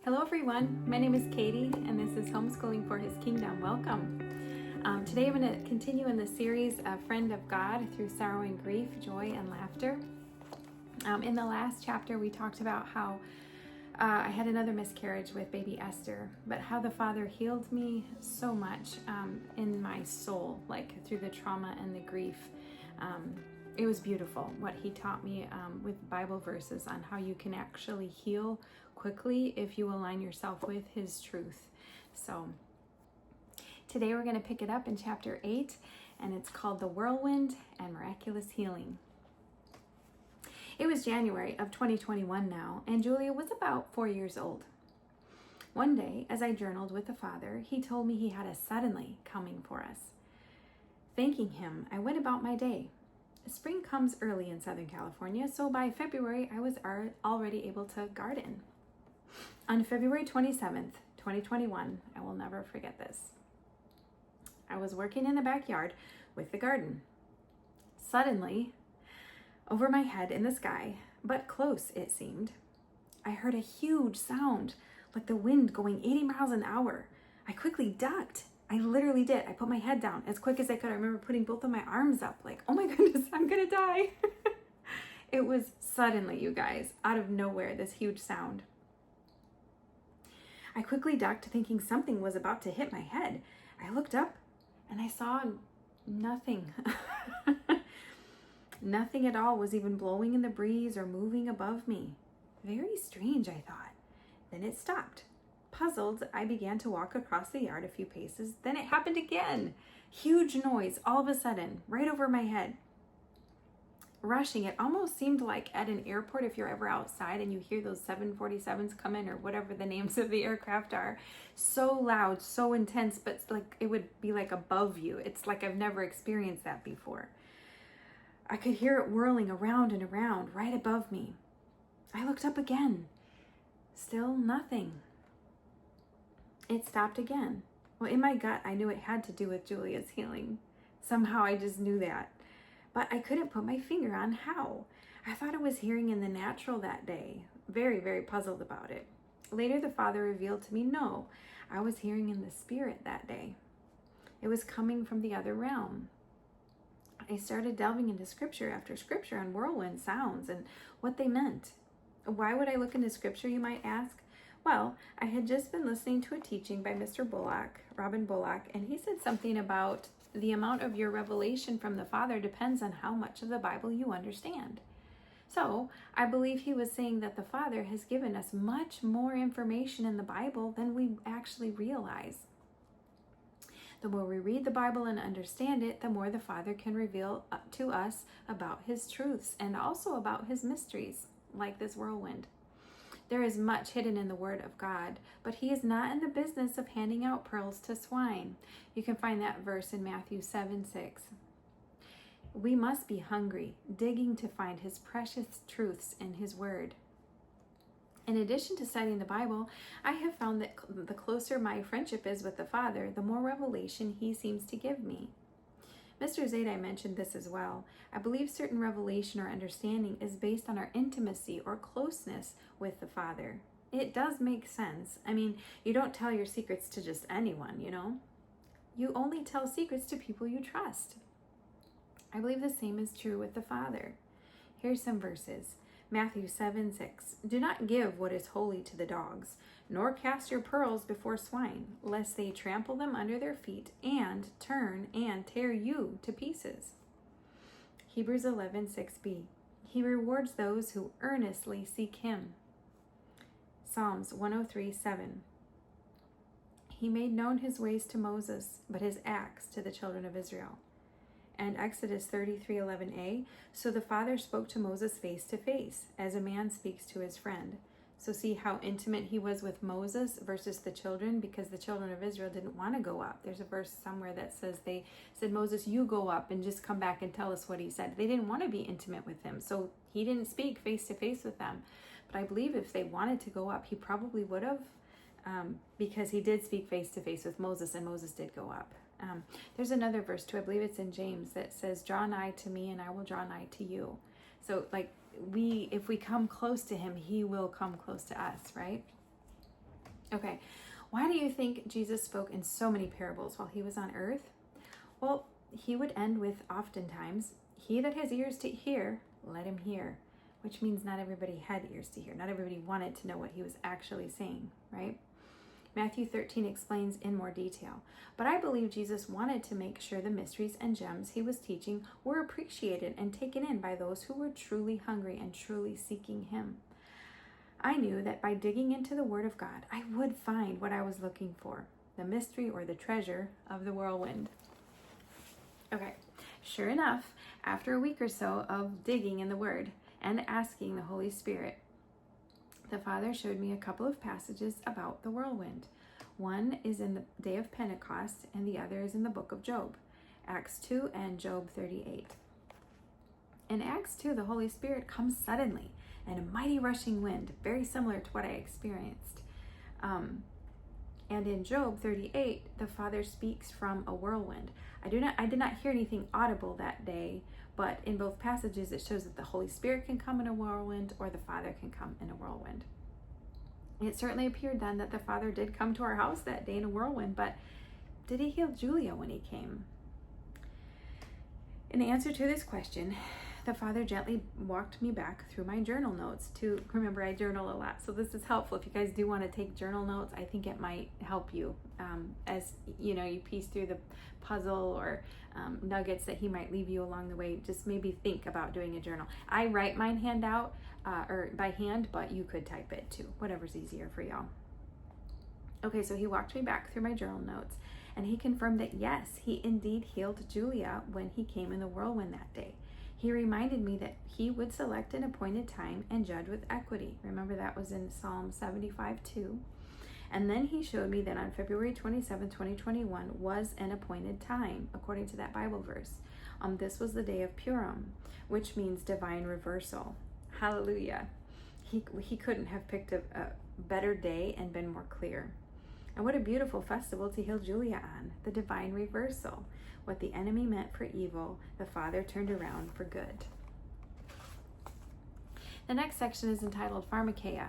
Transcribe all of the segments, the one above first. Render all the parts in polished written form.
Hello everyone, my name is Katie and this is Homeschooling for His Kingdom. Welcome. Today I'm going to continue in the series of Friend of God through sorrow and grief, joy and laughter. In the last chapter we talked about how I had another miscarriage with baby Esther, but how the Father healed me so much in my soul, like through the trauma and the grief. It was beautiful what he taught me with Bible verses on how you can actually heal quickly if you align yourself with his truth. So today we're going to pick it up in chapter 8, and it's called the Whirlwind and Miraculous Healing. It was January of 2021 now, and Julia was about 4 years old. One day, as I journaled with the Father, he told me he had a suddenly coming for us. Thanking him, I went about my day. Spring comes early in Southern California, so by February I was already able to garden. On February 27th, 2021, I will never forget this. I was working in the backyard with the garden. Suddenly, over my head in the sky, but close it seemed, I heard a huge sound, like the wind going 80 miles an hour. I quickly ducked. I literally did. I put my head down as quick as I could. I remember putting both of my arms up like, oh my goodness, I'm gonna die. It was suddenly, you guys, out of nowhere, this huge sound. I quickly ducked, thinking something was about to hit my head. I looked up and I saw nothing. Nothing at all was even blowing in the breeze or moving above me. Very strange, I thought. Then it stopped. Puzzled, I began to walk across the yard a few paces. Then it happened again. Huge noise all of a sudden, right over my head. Rushing, it almost seemed like at an airport if you're ever outside and you hear those 747s come in or whatever the names of the aircraft are. So loud, so intense, but it's like it would be like above you. It's like I've never experienced that before. I could hear it whirling around and around right above me. I looked up again. Still nothing. It stopped again. Well, in my gut, I knew it had to do with Julia's healing. Somehow I just knew that. But I couldn't put my finger on how. I thought I was hearing in the natural that day. Very, very puzzled about it. Later, the Father revealed to me, no, I was hearing in the Spirit that day. It was coming from the other realm. I started delving into scripture after scripture on whirlwind sounds and what they meant. Why would I look into scripture, you might ask? Well, I had just been listening to a teaching by Mr. Bullock, Robin Bullock, and he said something about the amount of your revelation from the Father depends on how much of the Bible you understand. So, I believe he was saying that the Father has given us much more information in the Bible than we actually realize. The more we read the Bible and understand it, the more the Father can reveal to us about his truths and also about his mysteries, like this whirlwind. There is much hidden in the Word of God, but he is not in the business of handing out pearls to swine. You can find that verse in Matthew 7:6. We must be hungry, digging to find his precious truths in his Word. In addition to studying the Bible, I have found that the closer my friendship is with the Father, the more revelation he seems to give me. Mr. Zadai mentioned this as well. I believe certain revelation or understanding is based on our intimacy or closeness with the Father. It does make sense. I mean, you don't tell your secrets to just anyone, you know? You only tell secrets to people you trust. I believe the same is true with the Father. Here's some verses. Matthew 7:6. Do not give what is holy to the dogs, nor cast your pearls before swine, lest they trample them under their feet and turn and tear you to pieces. Hebrews 11:6b. He rewards those who earnestly seek him. Psalms 103:7. He made known his ways to Moses, but his acts to the children of Israel. And Exodus 33:11a, so the Father spoke to Moses face to face, as a man speaks to his friend. So see how intimate he was with Moses versus the children, because the children of Israel didn't want to go up. There's a verse somewhere that says they said, Moses, you go up and just come back and tell us what he said. They didn't want to be intimate with him, so he didn't speak face to face with them. But I believe if they wanted to go up, he probably would have, because he did speak face to face with Moses, and Moses did go up. There's another verse too, I believe it's in James, that says, draw nigh to me and I will draw nigh to you. So like if we come close to him, he will come close to us, right? Okay, why do you think Jesus spoke in so many parables while he was on earth? Well, he would end with oftentimes, "He that has ears to hear, let him hear," which means not everybody had ears to hear. Not everybody wanted to know what he was actually saying, right? Matthew 13 explains in more detail. But I believe Jesus wanted to make sure the mysteries and gems he was teaching were appreciated and taken in by those who were truly hungry and truly seeking him. I knew that by digging into the Word of God, I would find what I was looking for, the mystery or the treasure of the whirlwind. Okay, sure enough, after a week or so of digging in the Word and asking the Holy Spirit, the Father showed me a couple of passages about the whirlwind. One is in the day of Pentecost, and the other is in the book of Job, Acts 2 and Job 38. In Acts 2, the Holy Spirit comes suddenly and a mighty rushing wind, very similar to what I experienced. And in Job 38, the Father speaks from a whirlwind. I did not hear anything audible that day, but in both passages it shows that the Holy Spirit can come in a whirlwind or the Father can come in a whirlwind. It certainly appeared then that the Father did come to our house that day in a whirlwind, but did he heal Julia when he came? In answer to this question, the Father gently walked me back through my journal notes to remember I journal a lot. So this is helpful. If you guys do want to take journal notes, I think it might help you as you piece through the puzzle or nuggets that he might leave you along the way. Just maybe think about doing a journal. I write mine or by hand, but you could type it too, whatever's easier for y'all. Okay, so he walked me back through my journal notes and he confirmed that yes, he indeed healed Julia when he came in the whirlwind that day. He reminded me that he would select an appointed time and judge with equity. Remember that was in Psalm 75:2. And then he showed me that on February 27, 2021 was an appointed time, according to that Bible verse. This was the day of Purim, which means divine reversal. Hallelujah. He couldn't have picked a better day and been more clear. And what a beautiful festival to heal Julia on, the divine reversal. What the enemy meant for evil, the Father turned around for good. The next section is entitled Pharmakeia.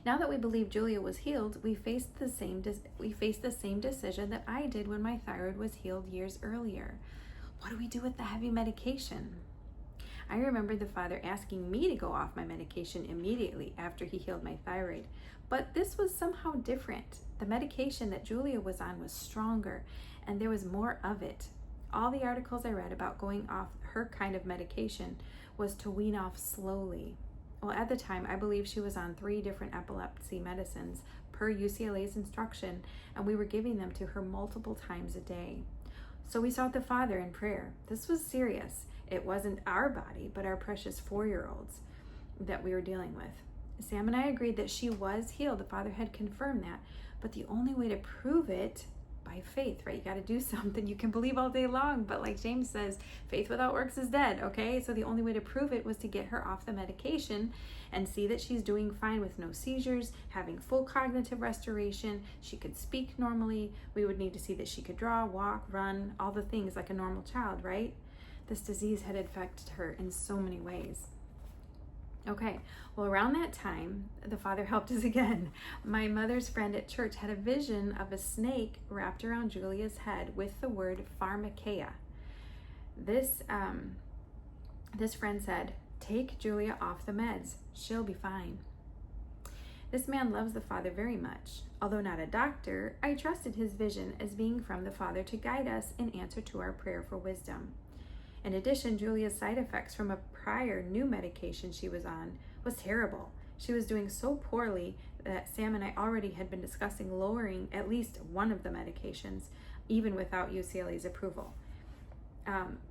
Now that we believe Julia was healed, we faced the same decision that I did when my thyroid was healed years earlier. What do we do with the heavy medication? I remember the Father asking me to go off my medication immediately after he healed my thyroid, but this was somehow different. The medication that Julia was on was stronger, and there was more of it. All the articles I read about going off her kind of medication was to wean off slowly. Well, at the time, I believe she was on 3 different epilepsy medicines per UCLA's instruction, and we were giving them to her multiple times a day. So we sought the Father in prayer. This was serious. It wasn't our body, but our precious 4-year-old's that we were dealing with. Sam and I agreed that she was healed. The Father had confirmed that, but the only way to prove it by faith, right? You got to do something. You can believe all day long, but like James says, faith without works is dead, okay? So the only way to prove it was to get her off the medication and see that she's doing fine with no seizures, having full cognitive restoration. She could speak normally. We would need to see that she could draw, walk, run, all the things like a normal child, right? This disease had affected her in so many ways. Okay, well, around that time, the Father helped us again. My mother's friend at church had a vision of a snake wrapped around Julia's head with the word pharmakeia. This friend said, "Take Julia off the meds. She'll be fine." This man loves the Father very much. Although not a doctor, I trusted his vision as being from the Father to guide us in answer to our prayer for wisdom. In addition, Julia's side effects from a prior new medication she was on was terrible. She was doing so poorly that Sam and I already had been discussing lowering at least one of the medications, even without UCLA's approval.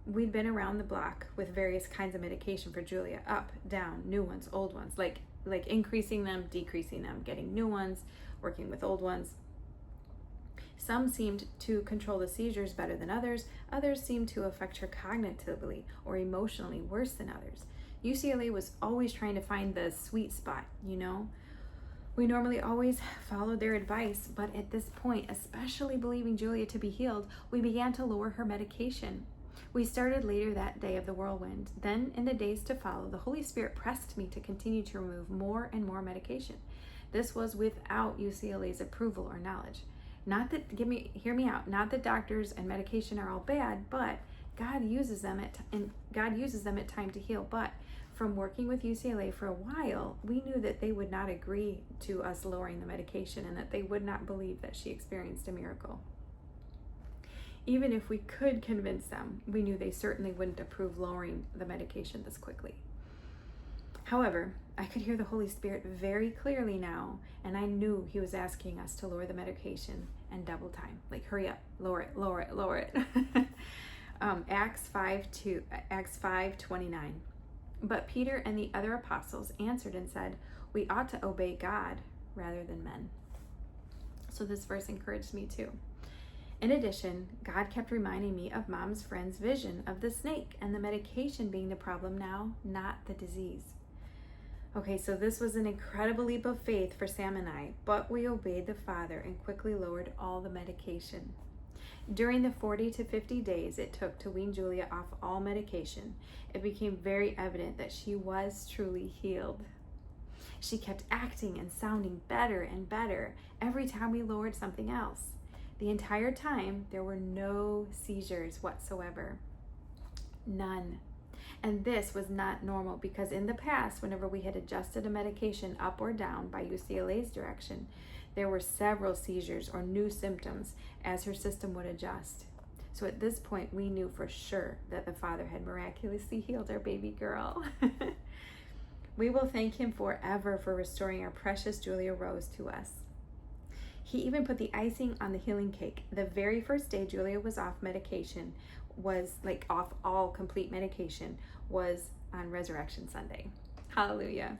We'd been around the block with various kinds of medication for Julia, up, down, new ones, old ones, like increasing them, decreasing them, getting new ones, working with old ones. Some seemed to control the seizures better than others. Others seemed to affect her cognitively or emotionally worse than others. UCLA was always trying to find the sweet spot, We normally always followed their advice, but at this point, especially believing Julia to be healed, we began to lower her medication. We started later that day of the whirlwind. Then, in the days to follow, the Holy Spirit pressed me to continue to remove more and more medication. This was without UCLA's approval or knowledge. Not that, hear me out, not that doctors and medication are all bad, but God uses them at time to heal. But from working with UCLA for a while, we knew that they would not agree to us lowering the medication and that they would not believe that she experienced a miracle. Even if we could convince them, we knew they certainly wouldn't approve lowering the medication this quickly. However, I could hear the Holy Spirit very clearly now, and I knew he was asking us to lower the medication and double time. Like, hurry up, lower it, lower it, lower it. Acts 5:29. But Peter and the other apostles answered and said, we ought to obey God rather than men. So this verse encouraged me too. In addition, God kept reminding me of Mom's friend's vision of the snake and the medication being the problem now, not the disease. Okay, so this was an incredible leap of faith for Sam and I, but we obeyed the Father and quickly lowered all the medication. During the 40 to 50 days it took to wean Julia off all medication, it became very evident that she was truly healed. She kept acting and sounding better and better every time we lowered something else. The entire time, there were no seizures whatsoever. None. And this was not normal because in the past, whenever we had adjusted a medication up or down by UCLA's direction, there were several seizures or new symptoms as her system would adjust. So at this point, we knew for sure that the Father had miraculously healed our baby girl. We will thank him forever for restoring our precious Julia Rose to us. He even put the icing on the healing cake. The very first day Julia was off medication, off all complete medication, was on Resurrection Sunday. Hallelujah.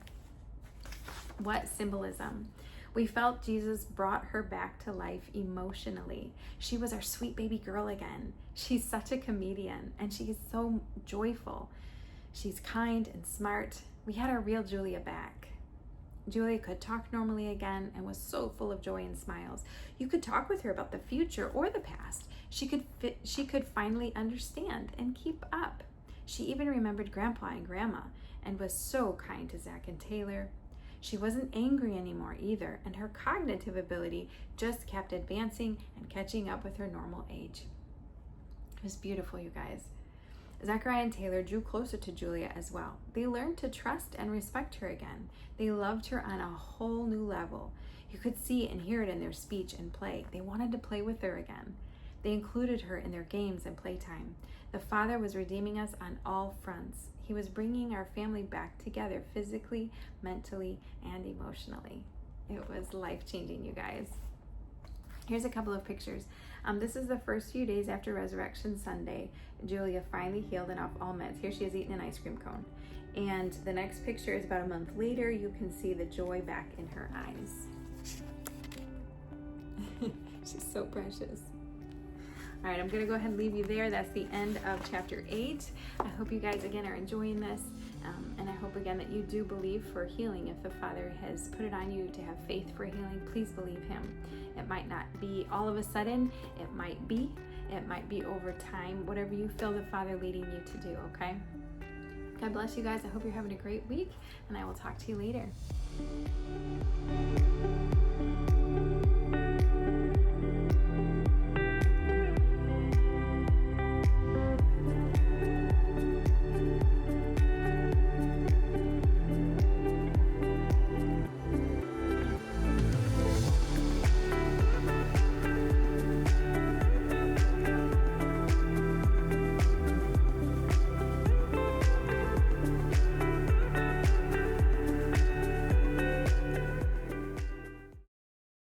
What symbolism. We felt Jesus brought her back to life emotionally. She was our sweet baby girl again. She's such a comedian and she is so joyful. She's kind and smart. We had our real Julia back. Julia could talk normally again and was so full of joy and smiles. You could talk with her about the future or the past. She could finally understand and keep up. She even remembered Grandpa and Grandma and was so kind to Zach and Taylor. She wasn't angry anymore either, and her cognitive ability just kept advancing and catching up with her normal age. It was beautiful, you guys. Zachariah and Taylor drew closer to Julia as well. They learned to trust and respect her again. They loved her on a whole new level. You could see and hear it in their speech and play. They wanted to play with her again. They included her in their games and playtime. The Father was redeeming us on all fronts. He was bringing our family back together physically, mentally, and emotionally. It was life-changing, you guys. Here's a couple of pictures. This is the first few days after Resurrection Sunday. Julia finally healed and off all meds. Here she is eating an ice cream cone. And the next picture is about a month later. You can see the joy back in her eyes. She's so precious. All right, I'm going to go ahead and leave you there. That's the end of chapter 8. I hope you guys, again, are enjoying this. And I hope, again, that you do believe for healing. If the Father has put it on you to have faith for healing, please believe him. It might not be all of a sudden. It might be over time, whatever you feel the Father leading you to do, okay? God bless you guys. I hope you're having a great week, and I will talk to you later.